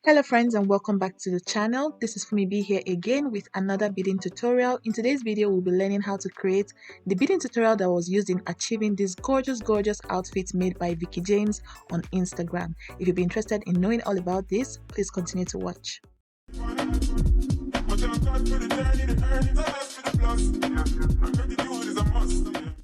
Hello friends and welcome back to the channel. This is Funmibi here again with another beading tutorial. In today's video, we'll be learning how to create the beading tutorial that was used in achieving this gorgeous outfit made by Vicky James on Instagram. If you'd be interested in knowing all about this, please continue to watch.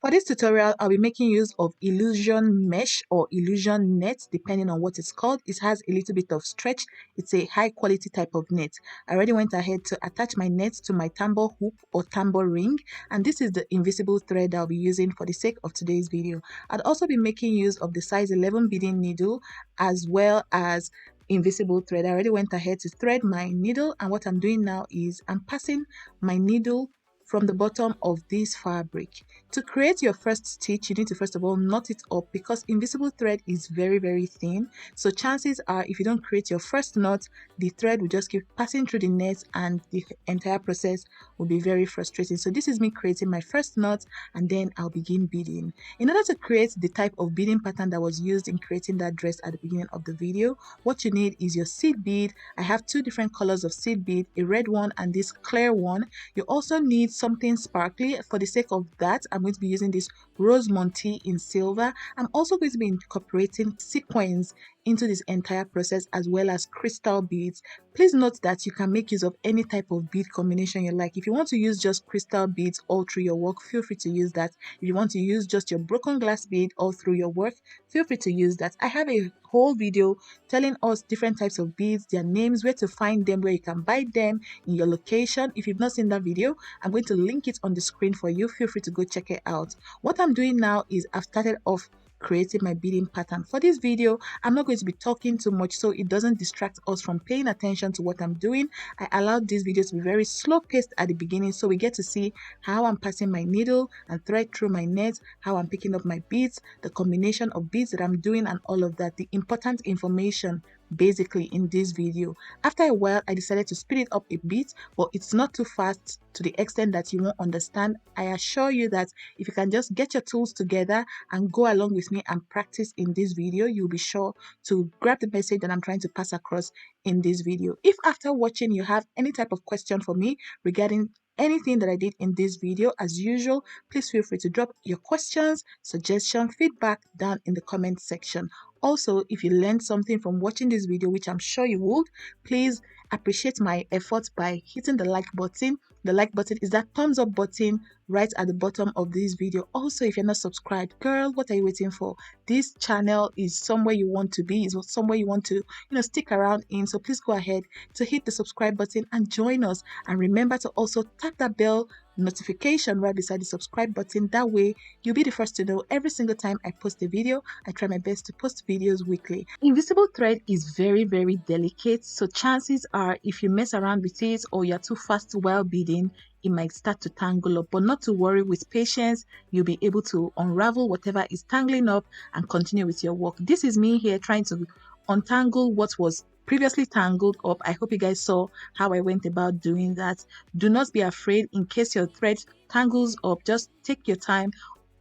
For this tutorial, I'll be making use of illusion mesh or illusion net, depending on what it's called. It has a little bit of stretch. It's a high quality type of net. I already went ahead to attach my net to my tambour hoop or tambour ring, and this is the invisible thread I'll be using for the sake of today's video. I'd also be making use of the size 11 beading needle as well as invisible thread. I already went ahead to thread my needle, and what I'm doing now is I'm passing my needle from the bottom of this fabric. To create your first stitch, you need to first of all knot it up because invisible thread is very thin. So chances are if you don't create your first knot, the thread will just keep passing through the net and the entire process will be very frustrating. So this is me creating my first knot and then I'll begin beading. In order to create the type of beading pattern that was used in creating that dress at the beginning of the video, what you need is your seed bead. I have two different colors of seed bead, a red one and this clear one. You also need something sparkly. For the sake of that, I'm going to be using this rose montee in silver. I'm also going to be incorporating sequins into this entire process as well as crystal beads. Please note that you can make use of any type of bead combination you like. If you want to use just crystal beads all through your work, feel free to use that. If you want to use just your broken glass bead all through your work, feel free to use that. I have a whole video telling us different types of beads, their names, where to find them, where you can buy them in your location. If you've not seen that video, I'm going to link it on the screen for you. Feel free to go check it out. What I'm doing now is I've started off creating my beading pattern. For this video, I'm not going to be talking too much so it doesn't distract us from paying attention to what I'm doing. I allowed this video to be very slow paced at the beginning so we get to see how I'm passing my needle and thread through my net, how I'm picking up my beads, the combination of beads that I'm doing and all of that, the important information basically in this video. After a while, I decided to speed it up a bit, but it's not too fast to the extent that you won't understand. I assure you that if you can just get your tools together and go along with me and practice in this video, you'll be sure to grab the message that I'm trying to pass across in this video. If after watching you have any type of question for me regarding anything that I did in this video, as usual, please feel free to drop your questions, suggestion, feedback down in the comment section. Also, if you learned something from watching this video, which I'm sure you would, please appreciate my efforts by hitting the like button. The like button is that thumbs up button right at the bottom of this video. Also, if you're not subscribed, girl, what are you waiting for? This channel is somewhere you want to be, is somewhere you want to stick around in. So please go ahead to hit the subscribe button and join us, and remember to also tap that bell notification right beside the subscribe button. That way you'll be the first to know every single time I post a video. I try my best to post videos weekly. Invisible thread is very delicate, so chances are if you mess around with it or you're too fast while beading, it might start to tangle up. But not to worry, with patience you'll be able to unravel whatever is tangling up and continue with your work. This is me here trying to untangle what was previously tangled up. I hope you guys saw how I went about doing that. Do not be afraid in case your thread tangles up. Just take your time,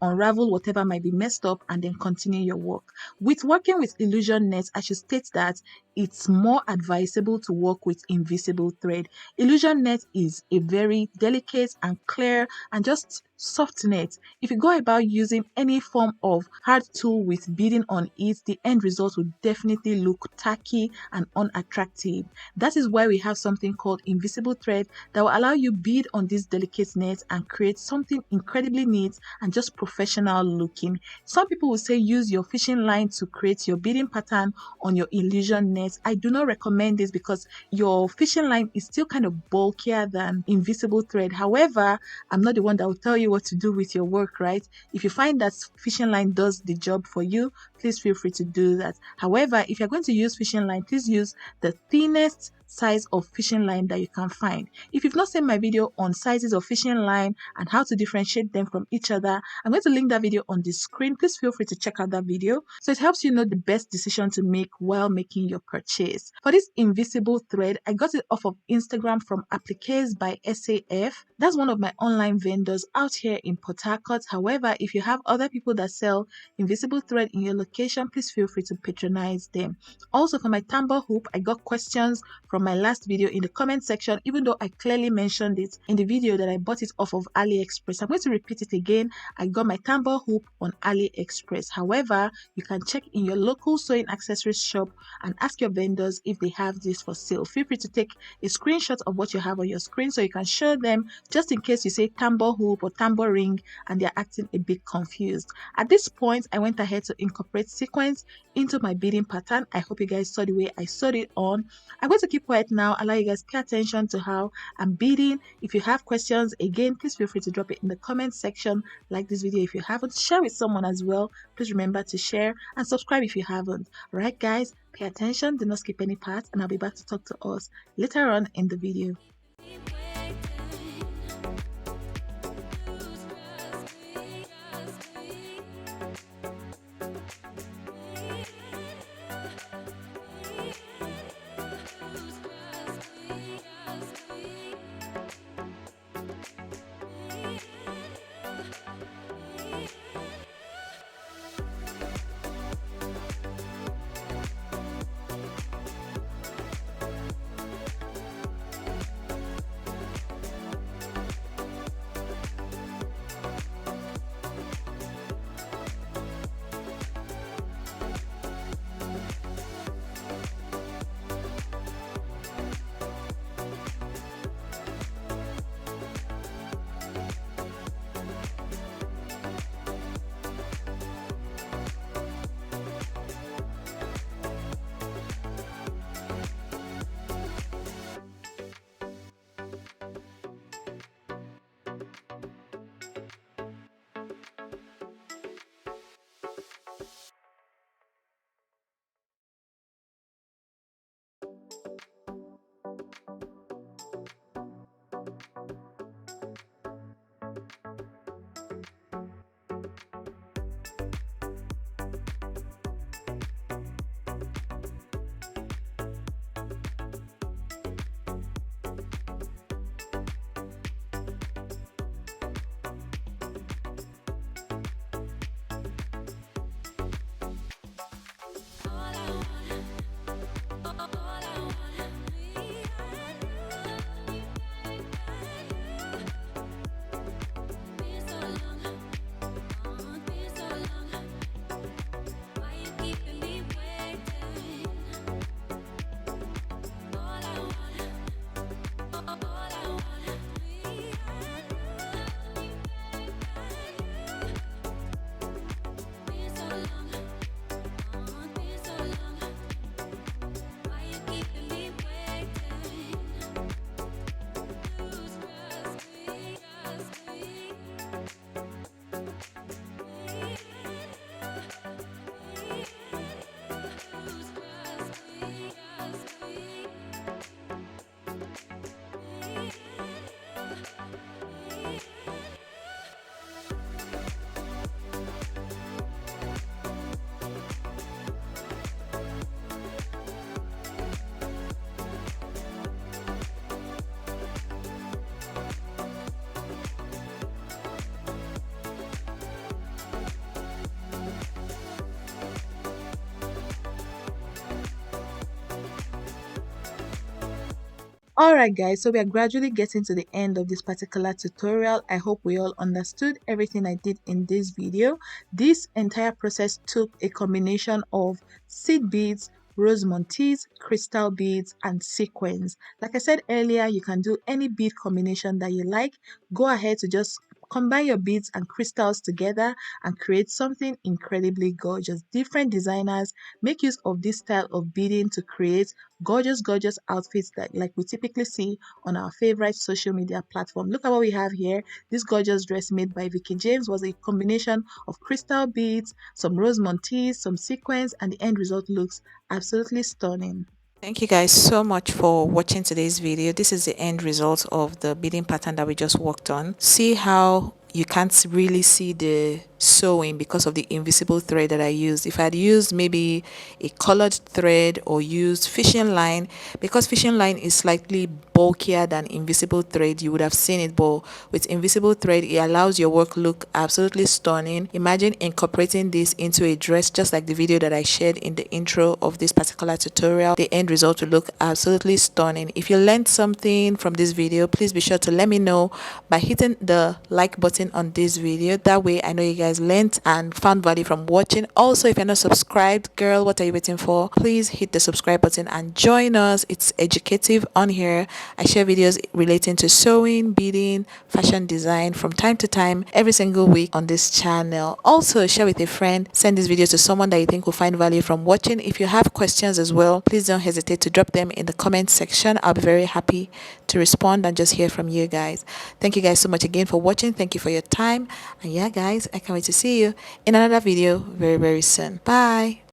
unravel whatever might be messed up, and then continue your work. With working with illusion nets, I should state that it's more advisable to work with invisible thread. Illusion net is a very delicate and clear and just soft net. If you go about using any form of hard tool with beading on it, the end result will definitely look tacky and unattractive. That is why we have something called invisible thread that will allow you bead on these delicate nets and create something incredibly neat and just professional looking. Some people will say use your fishing line to create your beading pattern on your illusion net. I do not recommend this because your fishing line is still kind of bulkier than invisible thread. However, I'm not the one that will tell you what to do with your work, right? If you find that fishing line does the job for you, please feel free to do that. However, if you're going to use fishing line, please use the thinnest size of fishing line that you can find. If you've not seen my video on sizes of fishing line and how to differentiate them from each other, I'm going to link that video on the screen. Please feel free to check out that video so it helps you know the best decision to make while making your purchase. purchase. For this invisible thread, I got it off of Instagram from APPLIQUÉS by SAF. That's one of my online vendors out here in Port Harcourt. However, if you have other people that sell invisible thread in your location, please feel free to patronize them. Also, for my Tambour hoop, I got questions from my last video in the comment section, even though I clearly mentioned it in the video that I bought it off of AliExpress. I'm going to repeat it again. I got my Tambour hoop on AliExpress. However, you can check in your local sewing accessories shop and ask your vendors if they have this for sale. Feel free to take a screenshot of what you have on your screen so you can show them, just in case you say Tambour hoop or Tambour ring and they're acting a bit confused. At this point, I went ahead to incorporate sequins into my beading pattern. I hope you guys saw the way I sewed it on. I'm going to keep quiet now, allow you guys pay attention to how I'm beading. If you have questions, again, please feel free to drop it in the comment section. Like this video if you haven't, share with someone as well. Please remember to share and subscribe if you haven't. Alright guys, pay attention, do not skip any part, and I'll be back to talk to us later on in the video. Alright guys, so we are gradually getting to the end of this particular tutorial. I hope we all understood everything I did in this video. This entire process took a combination of seed beads, rose montees, crystal beads, and sequins. Like I said earlier, you can do any bead combination that you like. Go ahead to just combine your beads and crystals together and create something incredibly gorgeous. Different designers make use of this style of beading to create gorgeous outfits that like we typically see on our favorite social media platform. Look at what we have here. This gorgeous dress made by Vicky James was a combination of crystal beads, some rose montees, some sequins, and the end result looks absolutely stunning. Thank you guys so much for watching today's video. This is the end result of the beading pattern that we just worked on. See how you can't really see the sewing because of the invisible thread that I used. If I'd used maybe a colored thread or used fishing line, because fishing line is slightly bulkier than invisible thread, you would have seen it. But with invisible thread, it allows your work look absolutely stunning. Imagine incorporating this into a dress, just like the video that I shared in the intro of this particular tutorial. The end result will look absolutely stunning. If you learned something from this video, please be sure to let me know by hitting the like button on this video. That way I know you guys learned and found value from watching. Also, if you're not subscribed, girl, what are you waiting for? Please hit the subscribe button and join us. It's educative on here. I share videos relating to sewing, beading, fashion design from time to time every single week on this channel. Also, share with a friend, send this video to someone that you think will find value from watching. If you have questions as well, please don't hesitate to drop them in the comment section. I'll be very happy to respond and just hear from you guys. Thank you guys so much again for watching. Thank you for your time. And yeah, guys, I can't wait to see you in another video very, very soon. Bye.